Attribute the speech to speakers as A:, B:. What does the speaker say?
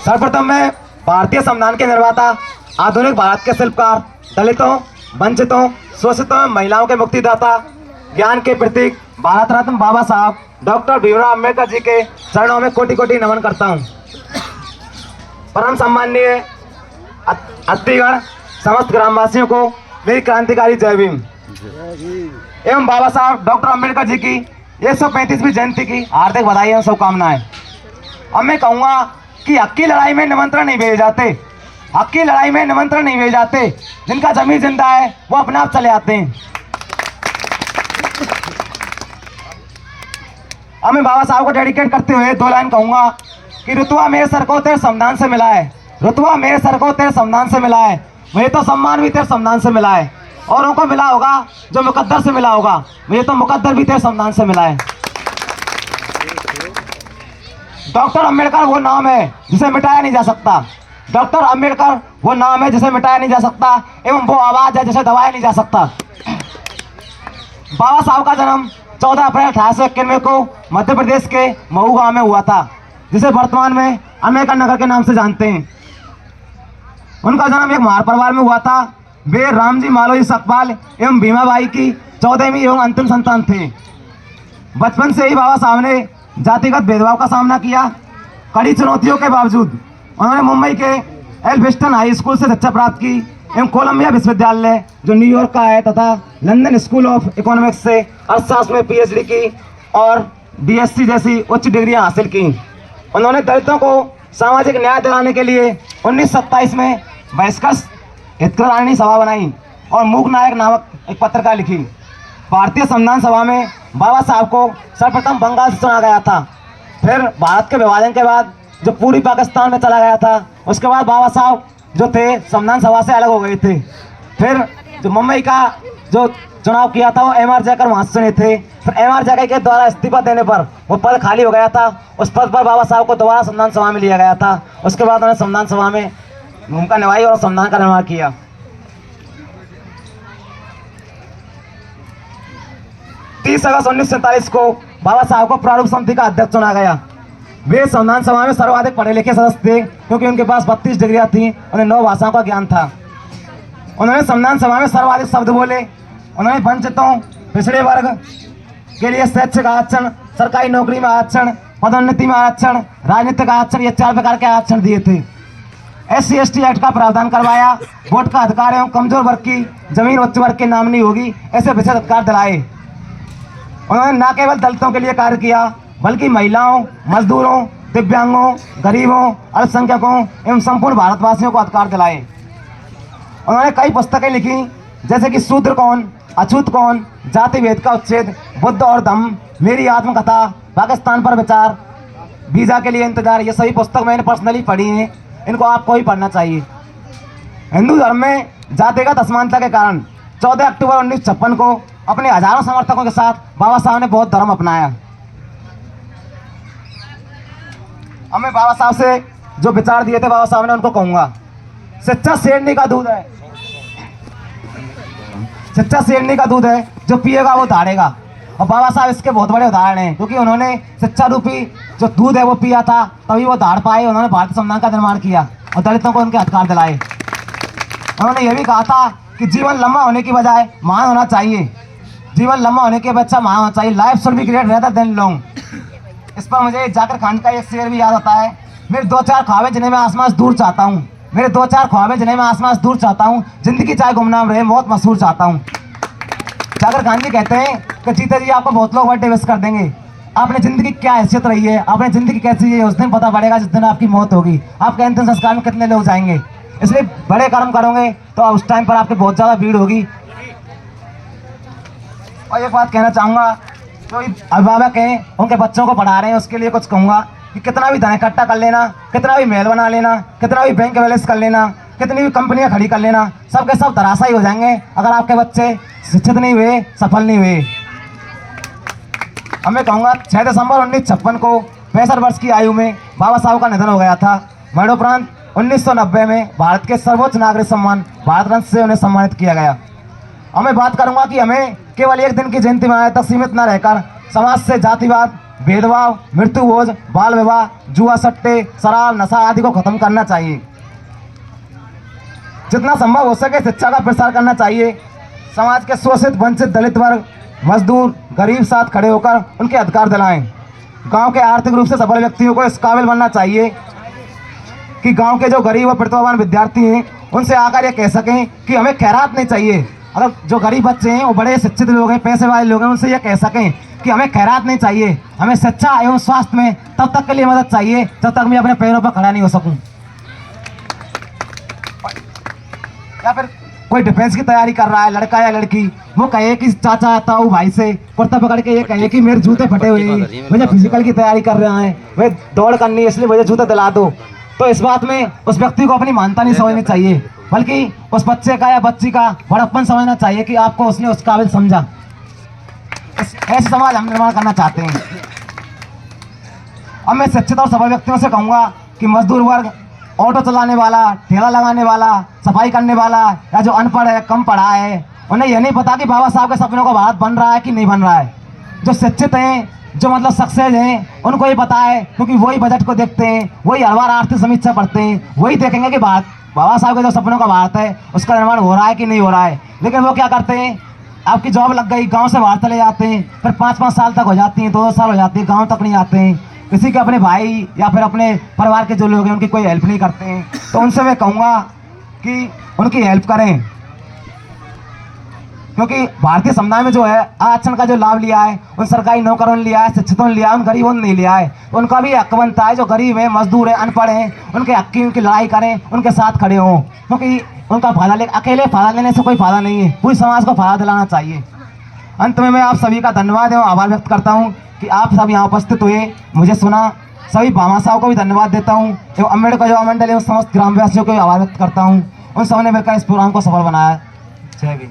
A: सर्वप्रथम मैं भारतीय संविधान के निर्माता, आधुनिक भारत के शिल्पकार, दलितों, वंचितों, शोषितों एवं महिलाओं के मुक्तिदाता, ज्ञान के प्रतीक भारत रत्न बाबा साहब डॉक्टर भीमराव अम्बेडकर जी के चरणों में कोटि कोटि नमन करता हूँ। परम सम्माननीय अतिथिगण, समस्त ग्रामवासियों को मेरी क्रांतिकारी जय भीम एवं बाबा साहब डॉक्टर अम्बेडकर जी की 135वीं जयंती की हार्दिक बधाई एवं शुभकामनाएं। अब मैं कहूँगा कि हक की लड़ाई में निमंत्रण नहीं भेजे जाते, हक की लड़ाई में निमंत्रण नहीं भेजे जाते। जिनका जमीर जिंदा है वो अपने आप चले आते हैं। अब मैं बाबा साहब को डेडिकेट करते हुए 2 लाइन कहूँगा कि रुतबा मेरे सर को तेरे संविधान से मिला है, रुतबा मेरे सर को तेरे संविधान से मिला है, मुझे तो सम्मान भी तेरे संविधान से मिला है। औरों को मिला होगा जो मुकद्दर से मिला होगा, मुझे तो मुकद्दर भी तेरे संविधान से मिला है। डॉक्टर अम्बेडकर वो नाम है जिसे मिटाया नहीं जा सकता, डॉक्टर अम्बेडकर वो नाम है जिसे मिटाया नहीं जा सकता एवं वो आवाज़ है जिसे दबाया नहीं जा सकता। बाबा साहब का जन्म 14 अप्रैल 1891 को मध्य प्रदेश के मऊ गांव में हुआ था, जिसे वर्तमान में अम्बेडकर नगर के नाम से जानते हैं। उनका जन्म एक महार परिवार में हुआ था। वे रामजी मालोजी सकपाल एवं भीमाबाई की 14वीं एवं अंतिम संतान थे। बचपन से ही बाबा साहब ने जातिगत भेदभाव का सामना किया। कड़ी चुनौतियों के बावजूद उन्होंने मुंबई के एल्फिस्टन हाई स्कूल से शिक्षा प्राप्त की एवं कोलंबिया विश्वविद्यालय जो न्यूयॉर्क का है तथा लंदन स्कूल ऑफ इकोनॉमिक्स से अर्थशास्त्र में PhD की और BSc जैसी उच्च डिग्रियां हासिल की। उन्होंने दलितों को सामाजिक न्याय दिलाने के लिए 1927 में बहिष्कृत हितग्राहिणी सभा बनाई और मूक नायक नामक एक पत्रिका लिखी। भारतीय संविधान सभा में बाबा साहब को सर्वप्रथम बंगाल से चुना गया था। फिर भारत के विभाजन के बाद जो पूर्वी पाकिस्तान में चला गया था, उसके बाद बाबा साहब जो थे संविधान सभा से अलग हो गए थे। फिर जो मुंबई का जो चुनाव किया था वो MR जैकर वहाँ से चुने थे। फिर MR जैकर के द्वारा इस्तीफा देने पर वो पद खाली हो गया था। उस पद पर बाबा साहब को दोबारा संविधान सभा में लिया गया था। उसके बाद उन्होंने संविधान सभा में भूमिका निभाई और संविधान का निर्माण किया। 30 अगस्त 1947 को बाबा साहब को प्रारूप समिति का अध्यक्ष चुना गया। वे संविधान सभा में सर्वाधिक पढ़े लिखे सदस्य थे, क्योंकि उनके पास 32 डिग्रियां थीं। उन्हें 9 भाषाओं का ज्ञान था। उन्होंने संविधान सभा में सर्वाधिक शब्द बोले। उन्होंने वंचितों, पिछड़े वर्ग के लिए शैक्षिक आरक्षण, सरकारी नौकरी में आरक्षण, पदोन्नति में आरक्षण, राजनीतिक आरक्षण, ये 4 प्रकार के आरक्षण दिए थे। SC ST एक्ट का प्रावधान करवाया। वोट का अधिकार एवं कमजोर वर्ग की जमीन उच्च वर्ग के नाम नहीं होगी, ऐसे विशेष अधिकार दिलाए। उन्होंने न केवल दलितों के लिए कार्य किया, बल्कि महिलाओं, मजदूरों, दिव्यांगों, गरीबों, अल्पसंख्यकों एवं संपूर्ण भारतवासियों को अधिकार दिलाए। उन्होंने कई पुस्तकें लिखी, जैसे कि शूद्र कौन, अछूत कौन, जाति भेद का उच्छेद, बुद्ध और धम्म, मेरी आत्मकथा, पाकिस्तान पर विचार, वीजा के लिए इंतजार, ये सभी पुस्तक मैंने पर्सनली पढ़ी हैं। इनको आपको ही पढ़ना चाहिए। हिंदू धर्म में जातिगत असमानता के कारण 14 अक्टूबर 1956 को अपने हजारों समर्थकों के साथ बाबा साहब ने बौद्ध धर्म अपनाया। अब मैं बाबा साहब से जो विचार दिए थे बाबा साहब ने, उनको कहूँगा, शिक्षा शेरनी का दूध है, शिक्षा शेरनी का दूध है, जो पिएगा वो धाड़ेगा। और बाबा साहब इसके बहुत बड़े उदाहरण हैं, क्योंकि उन्होंने शिक्षा रूपी जो दूध है वो पिया था, तभी वो धाड़ पाए। उन्होंने भारतीय संविधान का निर्माण किया और दलितों को उनके अधिकार दिलाए। उन्होंने ये भी कहा था कि जीवन लंबा होने की बजाय महान होना चाहिए, जीवन लंबा होने के बच्चा महान होना चाहिए। Life should be great rather than long. इस पर मुझे जाकिर खान का एक शेर भी याद आता है, मेरे 2-4 ख्वाबे जिन्हें मैं आसमान से दूर चाहता हूँ, मेरे 2-4 ख्वाबे जिन्हें मैं आसमान से दूर चाहता हूँ, जिंदगी चाहे गुमनाम रहे, बहुत मशहूर चाहता हूँ। जाकिर खान जी कहते हैं कि जीते जी आपको बहुत लोग बर्थडे विश कर देंगे। आपने ज़िंदगी क्या हैसियत रही है, आपने ज़िंदगी कैसी है, उस दिन पता पड़ेगा जिस दिन आपकी मौत होगी। आपके अंतिम संस्कार में कितने लोग जाएंगे। इसलिए बड़े कर्म करोगे तो उस टाइम पर आपकी बहुत ज़्यादा भीड़ होगी। और एक बात कहना चाहूँगा, जो अभिभावक हैं उनके बच्चों को पढ़ा रहे हैं, उसके लिए कुछ कहूँगा कि कितना भी धन इकट्ठा कर लेना, कितना भी महल बना लेना, कितना भी बैंक बैलेंस कर लेना, कितनी भी कंपनियां खड़ी कर लेना, सब के सब तराशाई हो जाएंगे अगर आपके बच्चे शिक्षित नहीं हुए, सफल नहीं हुए। अब मैं कहूँगा 6 दिसंबर 1956 को 65 वर्ष की आयु में बाबा साहब का निधन हो गया था। मरणोपरांत 1990 में भारत के सर्वोच्च नागरिक सम्मान भारत रत्न से उन्हें सम्मानित किया गया। अब मैं बात करूँगा कि हमें केवल एक दिन की जयंती मनाने तक सीमित न रहकर समाज से जातिवाद, भेदभाव, मृत्यु भोज, बाल विवाह, जुआ, सट्टे, शराब, नशा आदि को खत्म करना चाहिए। जितना संभव हो सके शिक्षा का प्रसार करना चाहिए। समाज के शोषित, वंचित, दलित वर्ग, मजदूर, गरीब साथ खड़े होकर उनके अधिकार दिलाएं। गांव के आर्थिक रूप से सबल व्यक्तियों को इस काबिल बनना चाहिए कि गांव के जो गरीब और प्रतिभावान विद्यार्थी हैं उनसे आकर ये कह सकें कि हमें खैरात नहीं चाहिए। अगर जो गरीब बच्चे हैं वो बड़े शिक्षित लोग हैं, पैसे वाले लोग हैं, उनसे ये कह सकें कि हमें खैरात नहीं चाहिए, हमें शिक्षा एवं स्वास्थ्य में तब तक के लिए मदद चाहिए जब तक मैं अपने पैरों पर खड़ा नहीं हो सकूं। या फिर कोई डिफेंस की तैयारी कर रहा है लड़का या लड़की, वो कहे कि चाचा ताऊ भाई से कुर्ता पकड़ के ये कहे कि मेरे जूते फटे हुए हैं, मुझे फिजिकल की तैयारी कर रहा है, वे दौड़ करनी है इसलिए मुझे जूते दिला दो। तो इस बात में उस व्यक्ति को अपनी मानता नहीं समझनी चाहिए, बल्कि उस बच्चे का या बच्ची का बड़प्पन समझना चाहिए कि आपको उसने उस काबिल समझा। ऐसे समाज हम निर्माण करना चाहते हैं। अब मैं शिक्षित और सबल व्यक्तियों से कहूँगा कि मजदूर वर्ग, ऑटो चलाने वाला, ठेला लगाने वाला, सफाई करने वाला या जो अनपढ़ है, कम पढ़ा है, उन्हें यह नहीं पता कि बाबा साहब के सपनों का भारत बन रहा है कि नहीं बन रहा है। जो शिक्षित हैं, जो मतलब सक्सेस हैं, उनको ही पता है, क्योंकि वही बजट को देखते हैं, वही हर बार आर्थिक समीक्षा पढ़ते हैं, वही देखेंगे कि भारत, बाबा साहब के जो सपनों का भारत है उसका निर्माण हो रहा है कि नहीं हो रहा है। लेकिन वो क्या करते हैं, आपकी जॉब लग गई, गांव से बाहर चले जाते हैं, फिर 5-5 साल तक हो जाती हैं, 2-2 साल हो जाती है, गांव तक नहीं आते हैं, किसी के अपने भाई या फिर अपने परिवार के जो लोग हैं उनकी कोई हेल्प नहीं करते हैं। तो उनसे मैं कहूँगा कि उनकी हेल्प करें, क्योंकि भारतीय समुदाय में जो है आरक्षण का जो लाभ लिया है, उन सरकारी नौकरों ने लिया है, शिक्षितों ने लिया है, उन गरीबों ने नहीं लिया है। तो उनका भी हक बनता है, जो गरीब है, मजदूर है, अनपढ़ हैं, उनके हक की उनकी लड़ाई करें, उनके साथ खड़े हों, क्योंकि उनका फायदा अकेले फायदा लेने से कोई फायदा नहीं है, पूरी समाज को फायदा दिलाना चाहिए। अंत में मैं आप सभी का धन्यवाद एवं आभार व्यक्त करता हूँ कि आप सब यहाँ उपस्थित हुए, मुझे सुना। सभी भामाशाहों को भी धन्यवाद देता हूँ एवं अम्बेडकर युवा मंडल एवं समस्त ग्रामवासियों को भी आभार व्यक्त करता हूँ। उन सबने मिलकर इस प्रोग्राम को सफल बनाया। जय भीम।